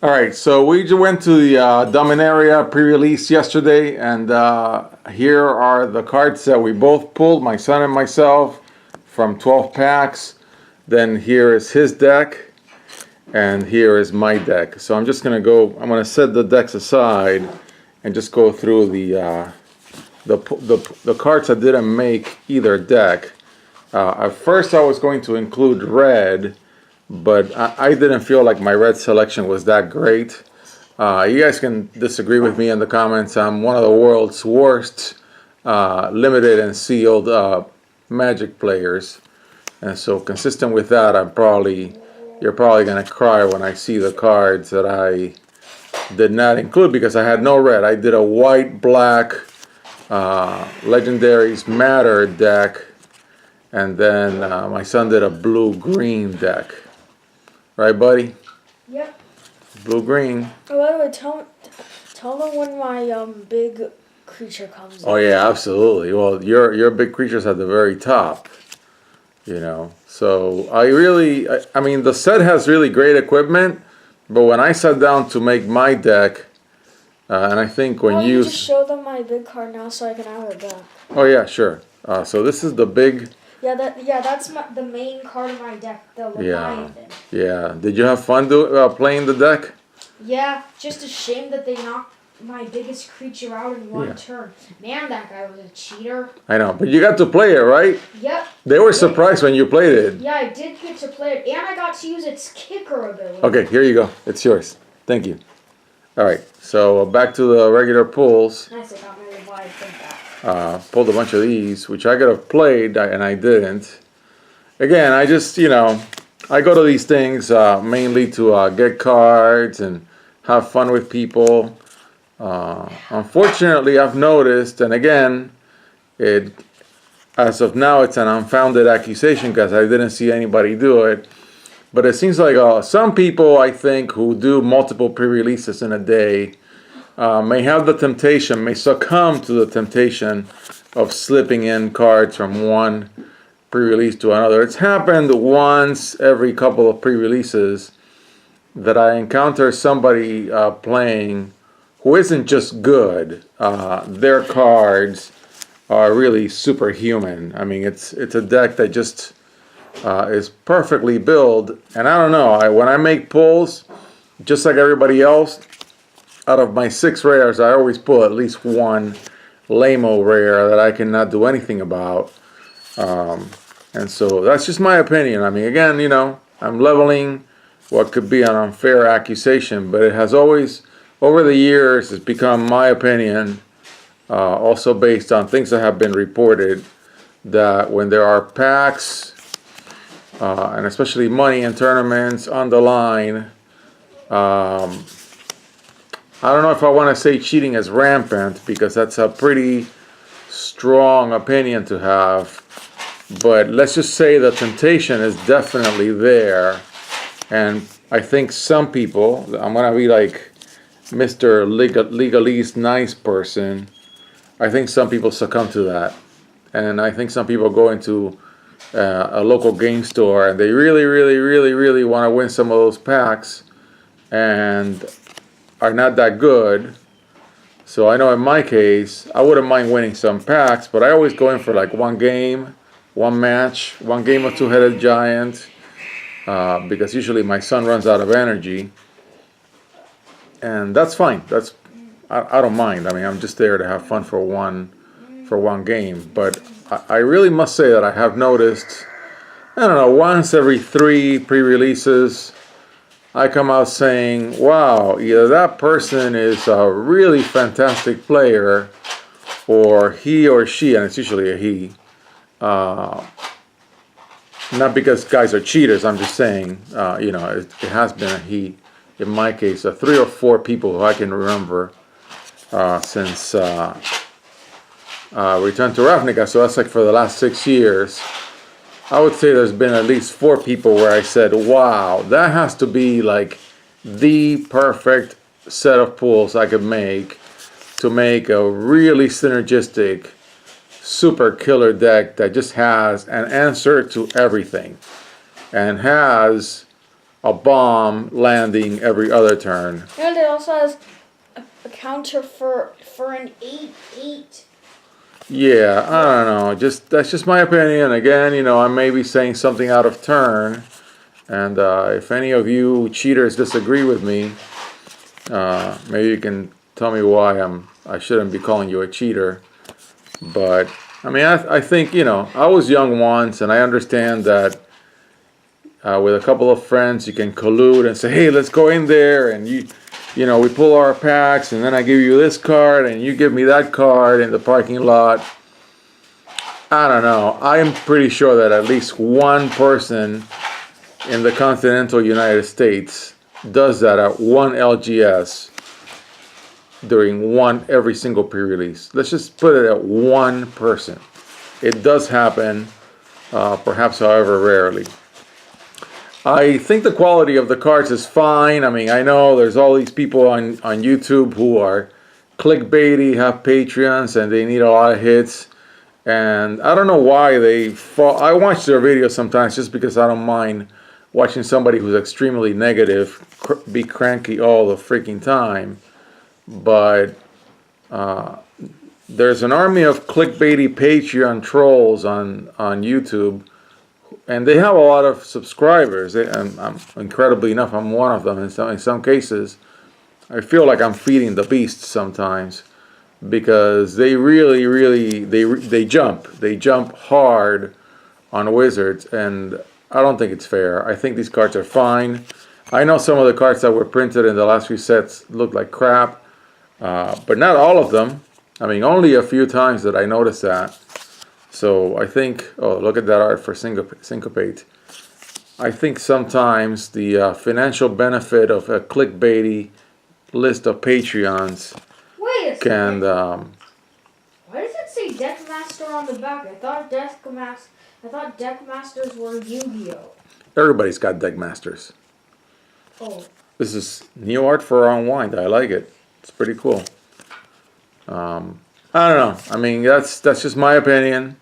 All right, so we just went to the Dominaria pre-release yesterday, and here are the cards that we both pulled, my son and myself, from 12 packs. Then here is his deck, and here is my deck. So I'm just gonna go. I'm gonna set the decks aside and just go through the cards that didn't make either deck. At first, I was going to include red, but I didn't feel like my red selection was that great. You guys can disagree with me in the comments. I'm one of the world's worst limited and sealed Magic players, and so consistent with that, you're probably gonna cry when I see the cards that I did not include because I had no red. I did a white black Legendaries Matter deck, and then my son did a blue green deck. Right, buddy? Yep. Blue green. Oh, by the way, tell them when my big creature comes. Oh yeah, absolutely. Well, your big creature's at the very top. You know, so I mean, the set has really great equipment, but when I sat down to make my deck, and I think when you just show them my big card now, so I can have it back. Oh yeah, sure. So this is the big. Yeah, that's the main card of my deck, the Leviathan. Yeah. Did you have fun playing the deck? Yeah, just a shame that they knocked my biggest creature out in one turn. Man, that guy was a cheater. I know, but you got to play it, right? Yep. They were surprised when you played it. Yeah, I did get to play it, and I got to use its kicker ability. Okay, here you go. It's yours. Thank you. All right, so back to the regular pulls. Nice, I got my Leviathan back. Pulled a bunch of these, which I could have played, and I didn't. Again, I just, I go to these things mainly to get cards and have fun with people. Unfortunately, I've noticed, and again, as of now, it's an unfounded accusation because I didn't see anybody do it. But it seems like some people, I think, who do multiple pre-releases in a day may have the temptation, may succumb to the temptation of slipping in cards from one pre-release to another. It's happened once every couple of pre-releases that I encounter somebody playing who isn't just good. Their cards are really superhuman. I mean, it's a deck that just is perfectly built. And I don't know, when I make pulls, just like everybody else, out of my 6 rares, I always pull at least one lame-o rare that I cannot do anything about. And so that's just my opinion. I mean, again, I'm leveling what could be an unfair accusation, but it has always, over the years, it's become my opinion, also based on things that have been reported, that when there are packs, and especially money in tournaments on the line, I don't know if I want to say cheating is rampant, because that's a pretty strong opinion to have, but let's just say the temptation is definitely there, and I think some people, I'm going to be like Mr. Legalese nice person, I think some people succumb to that, and I think some people go into a local game store and they really want to win some of those packs and are not that good. So I know in my case, I wouldn't mind winning some packs, but I always go in for like one game, one match, one game of Two-Headed Giant, because usually my son runs out of energy, and that's fine. I don't mind. I mean, I'm just there to have fun for one game. But I really must say that I have noticed, I don't know, once every 3 pre-releases, I come out saying, wow, either that person is a really fantastic player, or he or she, and it's usually a he, not because guys are cheaters, I'm just saying, it has been a he. In my case, 3 or 4 people who I can remember since Return to Ravnica, so that's like for the last 6 years. I would say there's been at least 4 people where I said, wow, that has to be like the perfect set of pulls I could make to make a really synergistic, super killer deck that just has an answer to everything and has a bomb landing every other turn. And it also has a counter for an 8/8. Yeah, I don't know. That's just my opinion. Again, I may be saying something out of turn, and if any of you cheaters disagree with me, maybe you can tell me why I shouldn't be calling you a cheater. But I mean, I think I was young once, and I understand that with a couple of friends you can collude and say, hey, let's go in there, and we pull our packs, and then I give you this card, and you give me that card in the parking lot. I don't know. I am pretty sure that at least one person in the continental United States does that at one LGS during every single pre-release. Let's just put it at one person. It does happen, perhaps however rarely. I think the quality of the cards is fine. I mean, I know there's all these people on YouTube who are clickbaity, have Patreons, and they need a lot of hits. And I don't know why they fall. I watch their videos sometimes just because I don't mind watching somebody who's extremely negative be cranky all the freaking time. But there's an army of clickbaity Patreon trolls on YouTube, and they have a lot of subscribers. I'm incredibly enough, I'm one of them. In some cases, I feel like I'm feeding the beast sometimes, because they really they jump hard on Wizards, and I don't think it's fair. I think these cards are fine. I know some of the cards that were printed in the last few sets look like crap, but not all of them. I mean, only a few times that I noticed that. So I think, oh, look at that art for Syncopate. I think sometimes the financial benefit of a clickbaity list of Patreons Wait a can... second. Why does it say Deckmaster on the back? I thought Deckmasters were Yu-Gi-Oh. Everybody's got Deckmasters. Oh. This is new art for Unwind. I like it. It's pretty cool. I don't know. I mean, that's just my opinion.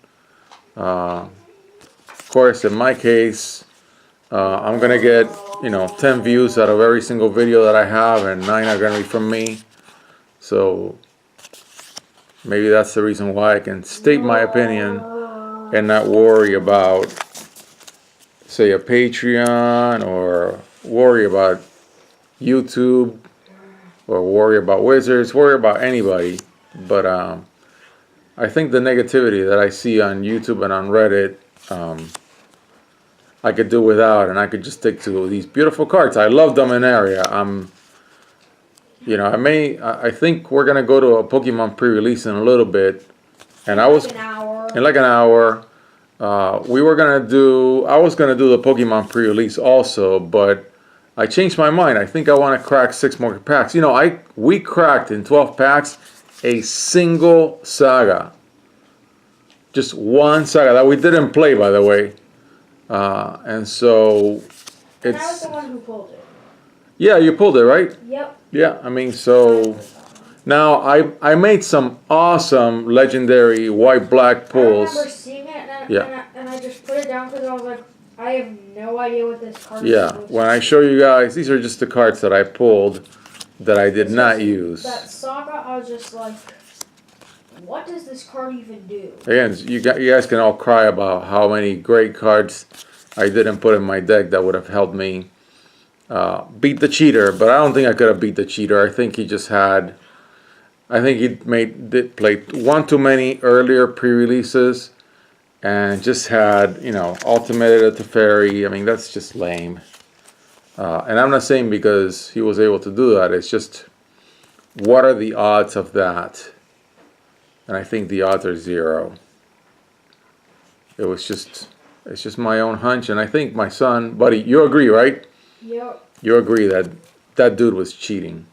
Of course, in my case, I'm gonna get 10 views out of every single video that I have, and 9 are gonna be from me. So maybe that's the reason why I can state my opinion and not worry about, say, a Patreon, or worry about YouTube, or worry about Wizards, worry about anybody. But I think the negativity that I see on YouTube and on Reddit, I could do without, and I could just stick to these beautiful cards. I love Dominaria. I think we're gonna go to a Pokemon pre-release in a little bit, and in like an hour. I was gonna do the Pokemon pre-release also, but I changed my mind. I think I want to crack 6 more packs. We cracked in 12 packs a single saga. Just one saga that we didn't play, by the way. And so And I was the one who pulled it. Yeah, you pulled it, right? Yep. Yeah, I mean, so now I made some awesome legendary white-black pulls. I remember seeing it, and I just put it down because I was like, I have no idea what this card is. Yeah, when I show you guys, these are just the cards that I pulled that I did not use. That saga, I was just like, what does this card even do? Again, you guys can all cry about how many great cards I didn't put in my deck that would have helped me beat the cheater, but I don't think I could have beat the cheater. I think he played one too many earlier pre-releases, and just had, ultimated to Teferi. I mean, that's just lame. And I'm not saying because he was able to do that. It's just, what are the odds of that? And I think the odds are 0. It's just my own hunch, and I think my son, buddy, you agree, right? Yep. You agree that that dude was cheating.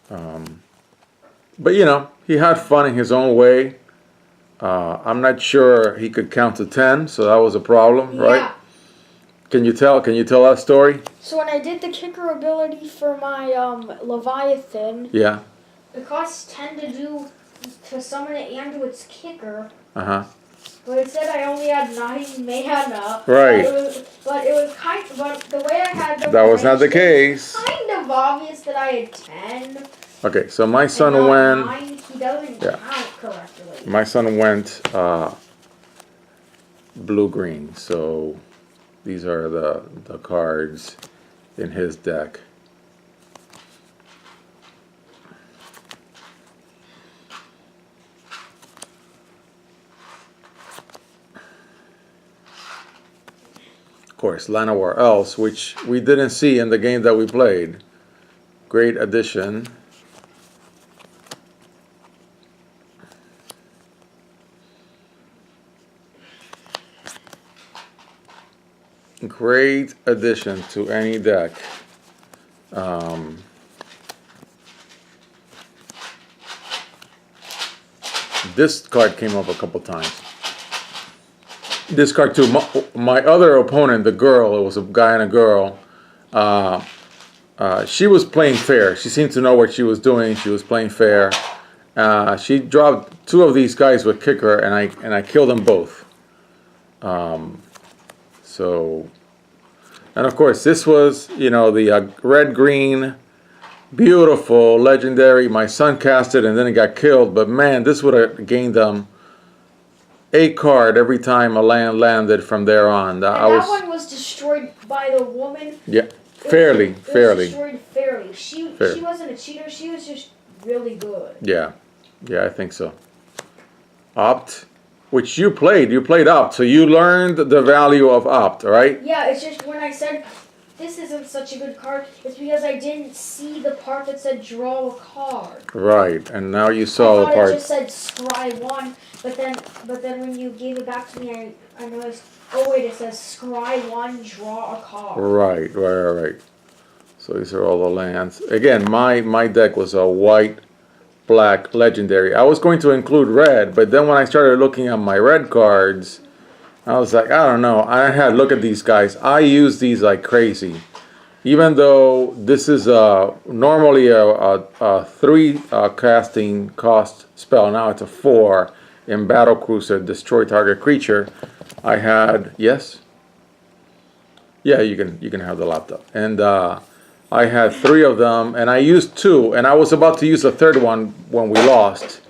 But he had fun in his own way. I'm not sure he could count to 10, so that was a problem, right? Yeah. Can you tell that story? So when I did the kicker ability for my Leviathan, Yeah. it costs 10 to summon it and do its kicker. Uh-huh. But it said I only had 9 mana. Right. But it was but the way I had them. That was not the case. Kind of obvious that I had 10. Okay, so my son and not went. 9. He doesn't count correctly. My son went blue-green. So these are the cards in his deck. Of course, Llanowar Elves, which we didn't see in the game that we played. Great addition. Great addition to any deck. This card came up a couple times. This card too. My other opponent, the girl, it was a guy and a girl. She was playing fair. She seemed to know what she was doing. She was playing fair. She dropped 2 of these guys with kicker, and I killed them both. So, and of course, this was, you know, the red-green, beautiful, legendary. My son cast it, and then it got killed. But man, this would have gained them a card every time a land landed from there on. That one was destroyed by the woman. Yeah, fairly. It was destroyed fairly. She wasn't a cheater. She was just really good. Yeah, I think so. Opt, which you played Opt, so you learned the value of Opt, right? Yeah, it's just when I said this isn't such a good card, it's because I didn't see the part that said draw a card. Right, and now you saw the part. It just said scry 1, but then when you gave it back to me, I noticed. Oh wait, it says scry 1, draw a card. Right. So these are all the lands. Again, my deck was a white, black, legendary. I was going to include red, but then when I started looking at my red cards, I was like, I don't know. I had to look at these guys. I use these like crazy. Even though this is normally a 3 casting cost spell, now it's a 4 in Battle Cruiser, destroy target creature. I had, yes? Yeah, you can have the laptop. And I had 3 of them, and I used 2, and I was about to use a 3rd one when we lost.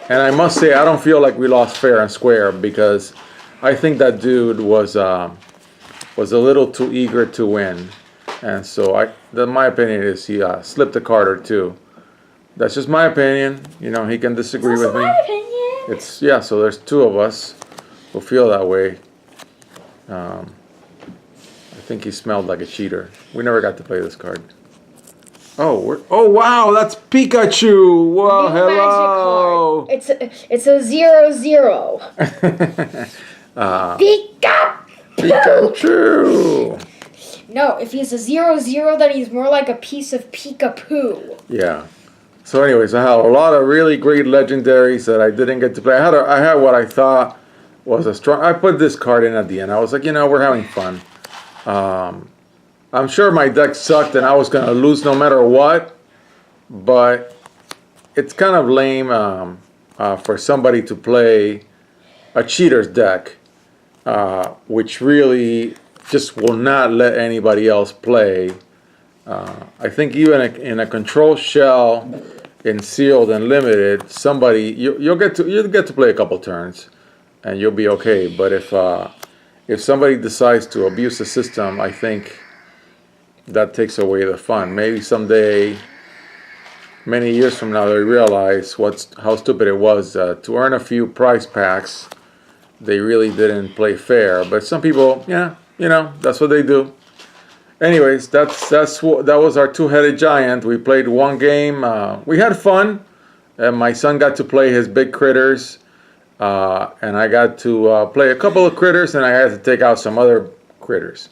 And I must say, I don't feel like we lost fair and square, because I think that dude was a little too eager to win. And so my opinion is he slipped a card or 2. That's just my opinion. You know, he can disagree with me. My opinion. So there's 2 of us who feel that way. I think he smelled like a cheater. We never got to play this card. Oh wow, that's Pikachu. Well, hello. It's a 0/0. Pikachu. No, if he's a 0/0, then he's more like a piece of Pika-poo. Yeah. So anyways, I had a lot of really great legendaries that I didn't get to play. I had what I thought was a strong. I put this card in at the end. I was like, you know, we're having fun. I'm sure my deck sucked and I was going to lose no matter what, but it's kind of lame for somebody to play a cheater's deck, which really just will not let anybody else play. I think even in a control shell, in sealed and limited, you'll get to play a couple turns, and you'll be okay. But if somebody decides to abuse the system, I think that takes away the fun. Maybe someday, many years from now, they realize how stupid it was to earn a few prize packs. They really didn't play fair. But some people, yeah, you know, that's what they do. Anyways, that was our 2-headed giant. We played 1 game. We had fun. My son got to play his big critters, and I got to play a couple of critters, and I had to take out some other critters.